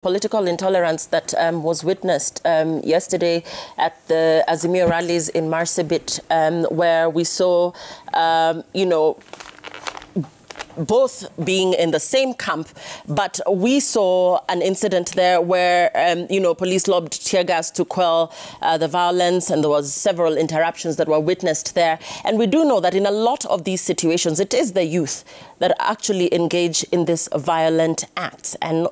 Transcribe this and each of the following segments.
Political intolerance that was witnessed yesterday at the Azimio rallies in Marsabit, where we saw, both being in the same camp, but we saw an incident there where, police lobbed tear gas to quell the violence, and there was several interruptions that were witnessed there. And we do know that in a lot of these situations, it is the youth that actually engage in this violent acts. And,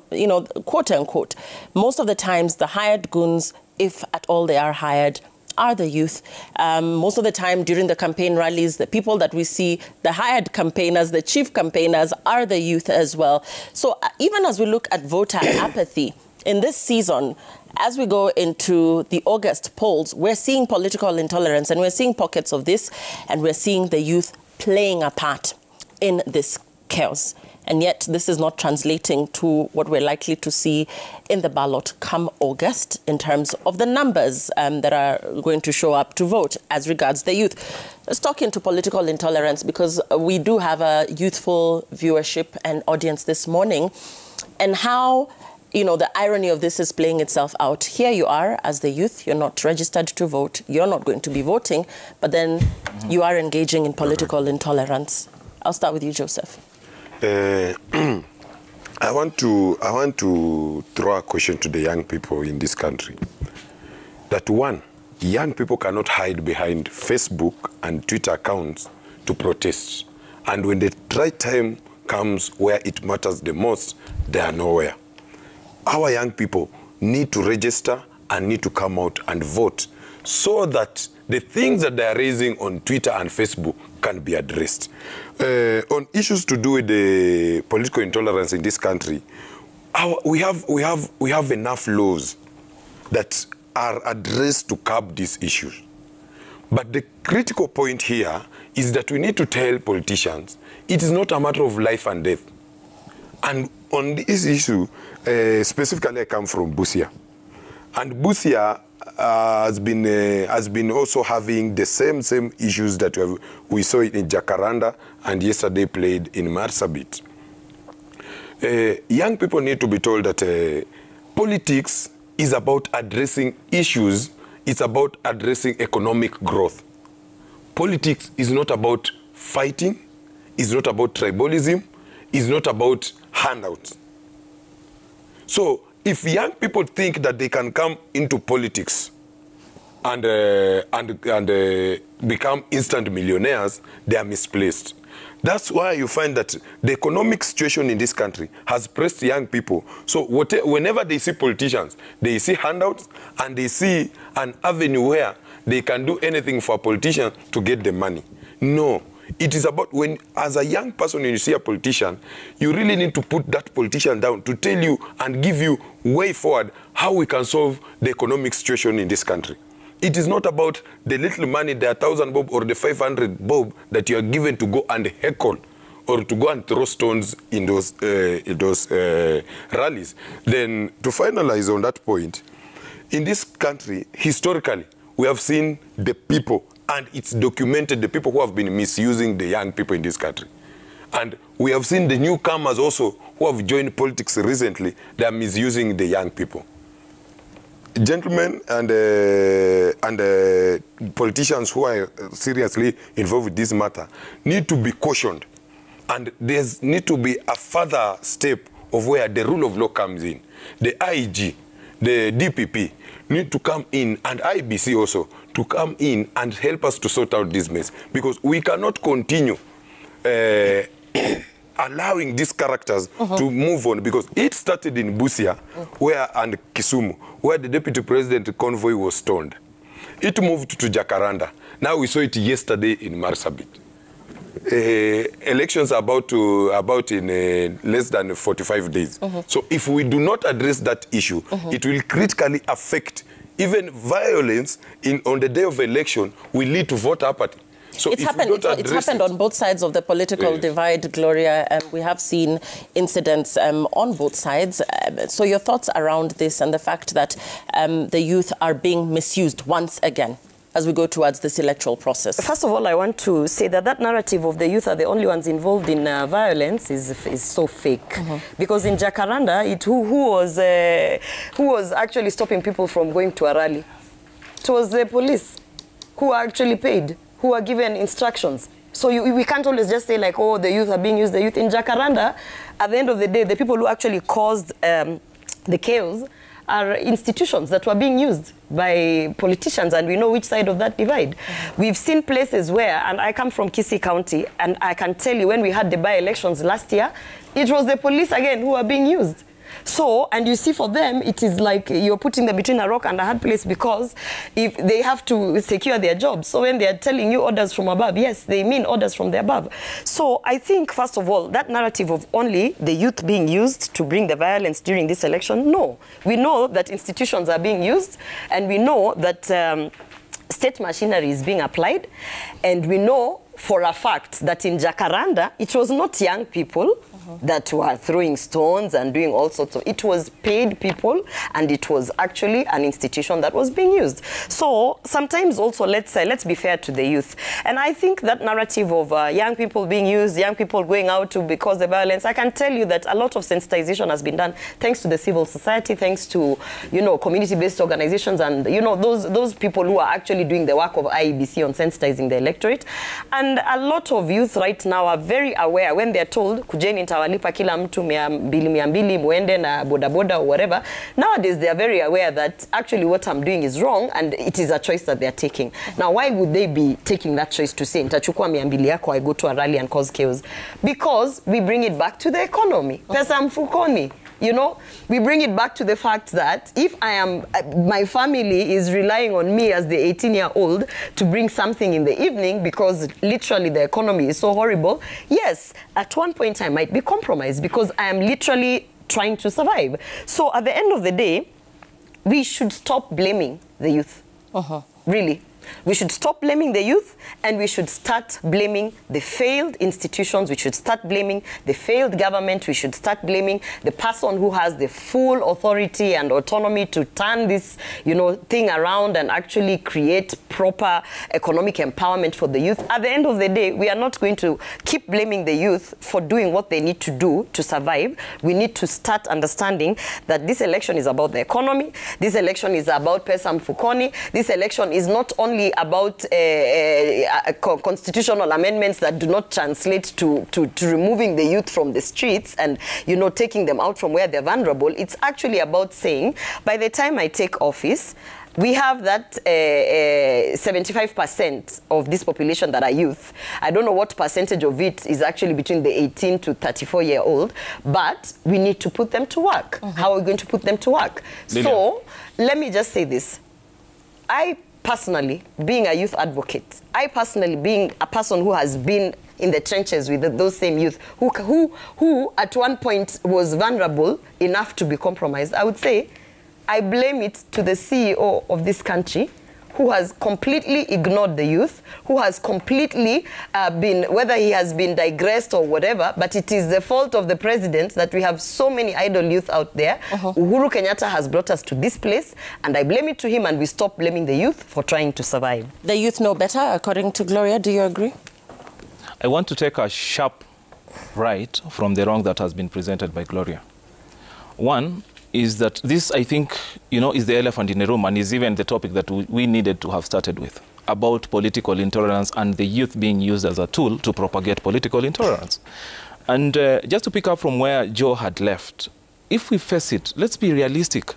quote unquote, most of the times the hired goons, if at all they are hired, are the youth. Most of the time during the campaign rallies, the people that we see, the hired campaigners, the chief campaigners, are the youth as well. So even as we look at voter apathy in this season, as we go into the August polls, we're seeing political intolerance, and we're seeing pockets of this, and we're seeing the youth playing a part in this chaos. And yet this is not translating to what we're likely to see in the ballot come August in terms of the numbers that are going to show up to vote as regards the youth. Let's talk into political intolerance, because we do have a youthful viewership and audience this morning, and how the irony of this is playing itself out. Here you are as the youth, you're not registered to vote, you're not going to be voting, but then you are engaging in political intolerance. I'll start with you, Joseph. I want to throw a question to the young people in this country. That one, young people cannot hide behind Facebook and Twitter accounts to protest. And when the right time comes where it matters the most, they are nowhere. Our young people need to register and need to come out and vote, so that the things that they are raising on Twitter and Facebook can be addressed. On issues to do with the political intolerance in this country, we have enough laws that are addressed to curb these issues. But the critical point here is that we need to tell politicians it is not a matter of life and death. And on this issue, specifically I come from Busia. And Busia has been also having the same issues that we saw in Jacaranda and yesterday played in Marsabit. Young people need to be told that politics is about addressing issues. It's about addressing economic growth. Politics is not about fighting. It's not about tribalism. It's not about handouts. So if young people think that they can come into politics and become instant millionaires, they are misplaced. That's why you find that the economic situation in this country has pressed young people. So whenever they see politicians, they see handouts and they see an avenue where they can do anything for a politician to get the money. No. It is about when, as a young person, when you see a politician, you really need to put that politician down to tell you and give you way forward how we can solve the economic situation in this country. It is not about the little money, the 1,000 bob or the 500 bob that you are given to go and heckle or to go and throw stones in those rallies. Then, to finalize on that point, in this country, historically, we have seen the people, and it's documented, the people who have been misusing the young people in this country. And we have seen the newcomers also who have joined politics recently, they are misusing the young people. Gentlemen and politicians who are seriously involved with this matter need to be cautioned. And there needs to be a further step of where the rule of law comes in. The IG, the DPP need to come in, and IBC also, to come in and help us to sort out this mess. Because we cannot continue allowing these characters to move on, because it started in Busia and Kisumu, where the deputy president convoy was stoned. It moved to Jacaranda. Now we saw it yesterday in Marsabit. Elections are about in less than 45 days. So if we do not address that issue, it will critically affect even violence on the day of election will lead to voter apathy. So it's happened on both sides of the political divide, Gloria. We have seen incidents on both sides. So your thoughts around this and the fact that the youth are being misused once again? as we go towards this electoral process? First of all, I want to say that that narrative of the youth are the only ones involved in violence is so fake. Because in Jacaranda, who was actually stopping people from going to a rally? It was the police who were actually paid, who were given instructions. So we can't always just say like, oh, the youth are being used. The youth in Jacaranda, at the end of the day, the people who actually caused the chaos are institutions that were being used by politicians, and we know which side of that divide. We've seen places where, and I come from Kisii County, and I can tell you when we had the by-elections last year, it was the police again who were being used. So, and you see for them, it is like you're putting them between a rock and a hard place, because if they have to secure their jobs. So when they are telling you orders from above, yes, they mean orders from the above. So I think, first of all, that narrative of only the youth being used to bring the violence during this election, no. We know that institutions are being used, and we know that state machinery is being applied, and we know for a fact that in Jacaranda, it was not young people that were throwing stones and doing all sorts of, it was paid people, and it was actually an institution that was being used. So sometimes also, let's be fair to the youth. And I think that narrative of young people being used, young people going out to because the violence, I can tell you that a lot of sensitization has been done thanks to the civil society, thanks to, you know, community-based organizations, and, you know, those people who are actually doing the work of IEBC on sensitizing the electorate. And a lot of youth right now are very aware when they're told, kujeni nitawalipa kila mtu 200 muende na bodaboda or whatever. Nowadays, they are very aware that actually what I'm doing is wrong, and it is a choice that they're taking. Now, why would they be taking that choice to say, nitachukua 200 yako, I go to a rally and cause chaos? Because we bring it back to the economy. Pesa mfukoni. You know, we bring it back to the fact that if my family is relying on me as the 18-year-old to bring something in the evening because literally the economy is so horrible, yes, at one point I might be compromised because I am literally trying to survive. So at the end of the day, we should stop blaming the youth. Really. We should stop blaming the youth, and we should start blaming the failed institutions. We should start blaming the failed government. We should start blaming the person who has the full authority and autonomy to turn this, you know, thing around and actually create proper economic empowerment for the youth. At the end of the day, we are not going to keep blaming the youth for doing what they need to do to survive. We need to start understanding that this election is about the economy. This election is about pesa mfukoni. This election is not only about constitutional amendments that do not translate to removing the youth from the streets and, you know, taking them out from where they're vulnerable. It's actually about saying, by the time I take office, we have that 75% of this population that are youth. I don't know what percentage of it is actually between the 18 to 34-year-old, but we need to put them to work. How are we going to put them to work? Lillian. So let me just say this. I personally, being a youth advocate, I personally, being a person who has been in the trenches with those same youth, who at one point was vulnerable enough to be compromised, I would say I blame it to the CEO of this country, who has completely ignored the youth, who has completely been, whether he has been digressed or whatever, but it is the fault of the president that we have so many idle youth out there. Uhuru Kenyatta has brought us to this place, and I blame it to him, and we stop blaming the youth for trying to survive. The youth know better, according to Gloria. Do you agree? I want to take a sharp right from the wrong that has been presented by Gloria. One is that this, I think, you know, is the elephant in the room, and is even the topic that we needed to have started with, about political intolerance and the youth being used as a tool to propagate political intolerance. And just to pick up from where Joe had left, if we face it, let's be realistic.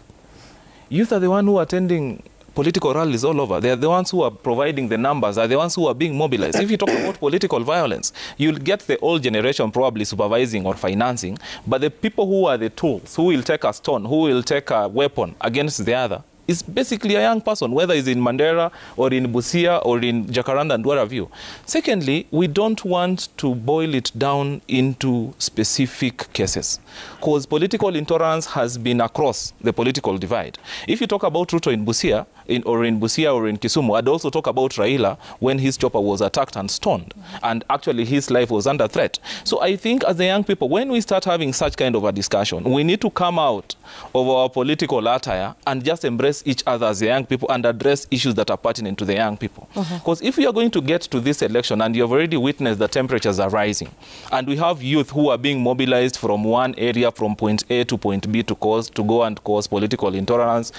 Youth are the ones who are attending political rallies all over. They are the ones who are providing the numbers, are the ones who are being mobilized. If you talk about political violence, you'll get the old generation probably supervising or financing, but the people who are the tools, who will take a stone, who will take a weapon against the other, is basically a young person, whether it's in Mandera or in Busia or in Jacaranda and what have you. Secondly, we don't want to boil it down into specific cases, because political intolerance has been across the political divide. If you talk about Ruto in Busia, or in Busia or in Kisumu had also talked about Raila when his chopper was attacked and stoned. And actually his life was under threat. So I think as the young people, when we start having such kind of a discussion, we need to come out of our political attire and just embrace each other as the young people and address issues that are pertinent to the young people. Because if we are going to get to this election, and you have already witnessed the temperatures are rising, and we have youth who are being mobilized from one area, from point A to point B, to go and cause political intolerance.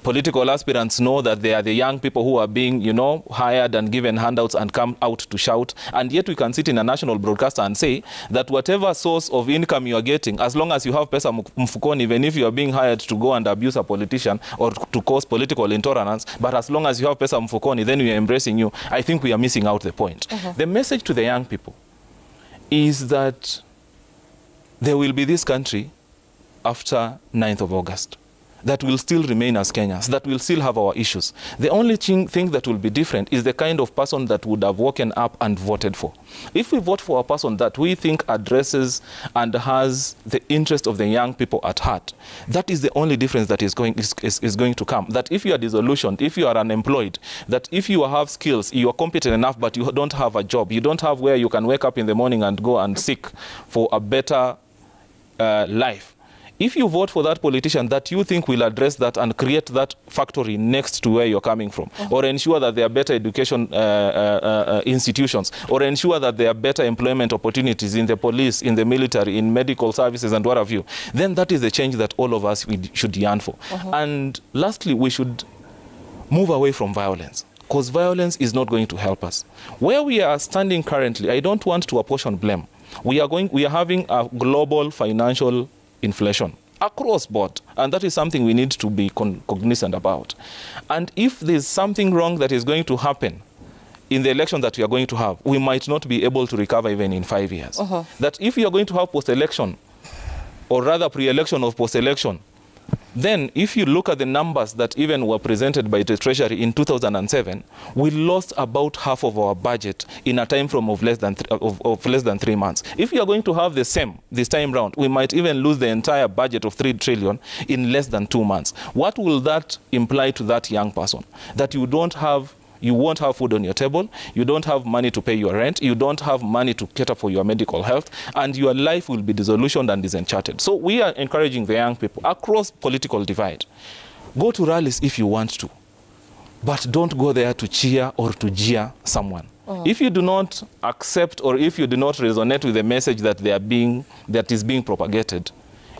Political aspirants know that they are the young people who are being, you know, hired and given handouts and come out to shout. And yet we can sit in a national broadcaster and say that whatever source of income you are getting, as long as you have pesa mfukoni, even if you are being hired to go and abuse a politician or to cause political intolerance, but as long as you have pesa mfukoni, then we are embracing you. I think we are missing out the point. The message to the young people is that there will be this country after 9th of August. That will still remain as Kenyans, that will still have our issues. The only thing that will be different is the kind of person that would have woken up and voted for. If we vote for a person that we think addresses and has the interest of the young people at heart, that is the only difference that is going to come. That if you are disillusioned, if you are unemployed, that if you have skills, you are competent enough, but you don't have a job, you don't have where you can wake up in the morning and go and seek for a better life. If you vote for that politician that you think will address that and create that factory next to where you're coming from, or ensure that there are better education institutions, or ensure that there are better employment opportunities in the police, in the military, in medical services and what have you, then that is the change that all of us should yearn for. And lastly, we should move away from violence, because violence is not going to help us. Where we are standing currently, I don't want to apportion blame. We are having a global financial inflation across board, and that is something we need to be cognizant about. And if there's something wrong that is going to happen in the election that we are going to have, we might not be able to recover even in 5 years. That if you are going to have post-election, or rather pre-election of post-election, then if you look at the numbers that even were presented by the Treasury in 2007, we lost about half of our budget in a time frame of less than 3 months. If you are going to have the same this time round, we might even lose the entire budget of 3 trillion in less than 2 months. What will that imply to that young person? That you won't have food on your table, you don't have money to pay your rent, you don't have money to cater for your medical health, and your life will be disillusioned and disenchanted. So we are encouraging the young people across political divide. Go to rallies if you want to, but don't go there to cheer or to jeer someone. If you do not accept, or if you do not resonate with the message that is being propagated,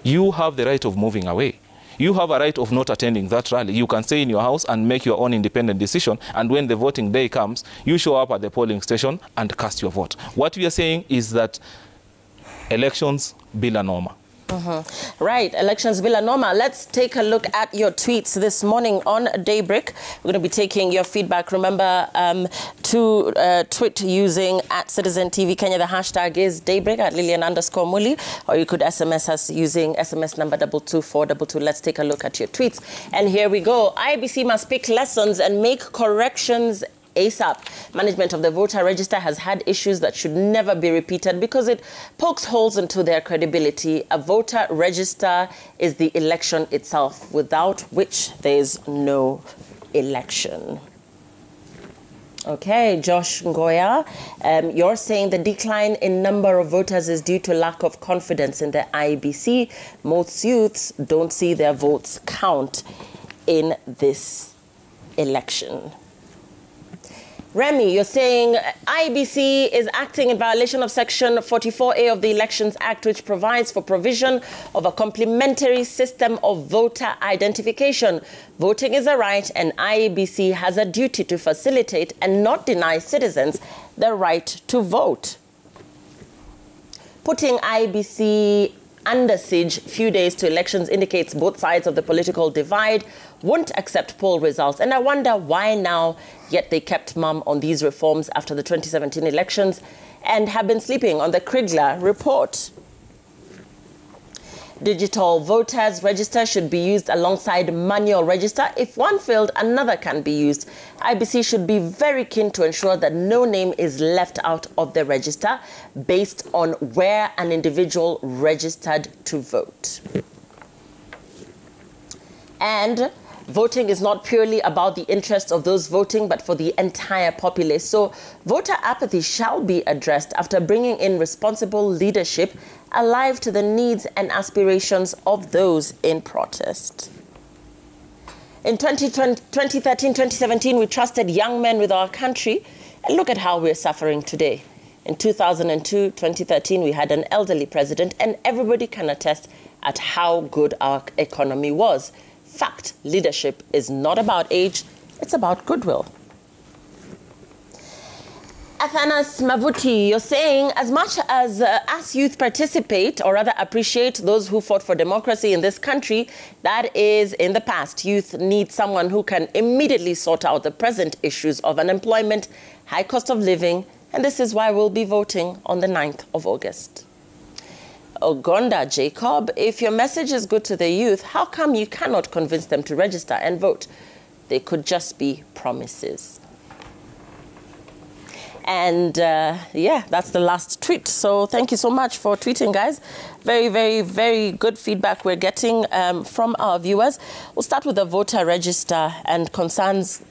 you have the right of moving away. You have a right of not attending that rally. You can stay in your house and make your own independent decision. And when the voting day comes, you show up at the polling station and cast your vote. What we are saying is that elections bila norma. Right, elections bila norma. Let's take a look at your tweets this morning on Daybreak. We're going to be taking your feedback. Remember to tweet using @CitizenTV Kenya. The hashtag is Daybreak @Lilian_Muli, or you could SMS us using SMS number 22422. Let's take a look at your tweets. And here we go. IEBC must pick lessons and make corrections ASAP. Management of the voter register has had issues that should never be repeated because it pokes holes into their credibility. A voter register is the election itself, without which there is no election. Okay, Josh Ngoya, you're saying the decline in number of voters is due to lack of confidence in the IEBC. Most youths don't see their votes count in this election. Remy, you're saying IEBC is acting in violation of Section 44A of the Elections Act, which provides for provision of a complementary system of voter identification. Voting is a right, and IEBC has a duty to facilitate and not deny citizens the right to vote. Putting IEBC under siege few days to elections indicates both sides of the political divide won't accept poll results. And I wonder why now, yet they kept mum on these reforms after the 2017 elections and have been sleeping on the Krigler report. Digital voters register should be used alongside manual register. If one failed, another can be used. IEBC should be very keen to ensure that no name is left out of the register based on where an individual registered to vote. And voting is not purely about the interests of those voting, but for the entire populace. So voter apathy shall be addressed after bringing in responsible leadership alive to the needs and aspirations of those in protest. In 2013, 2017, we trusted young men with our country, and look at how we're suffering today. In 2002, 2013, we had an elderly president, and everybody can attest at how good our economy was. Fact, leadership is not about age, it's about goodwill. Athanas Mavuti, you're saying as much as us youth participate, or rather appreciate those who fought for democracy in this country, that is in the past. Youth need someone who can immediately sort out the present issues of unemployment, high cost of living, and this is why we'll be voting on the 9th of August. Ogonda Jacob, if your message is good to the youth, how come you cannot convince them to register and vote? They could just be promises. And yeah, that's the last tweet. So thank you so much for tweeting, guys. Very, very, very good feedback we're getting from our viewers. We'll start with the voter register and concerns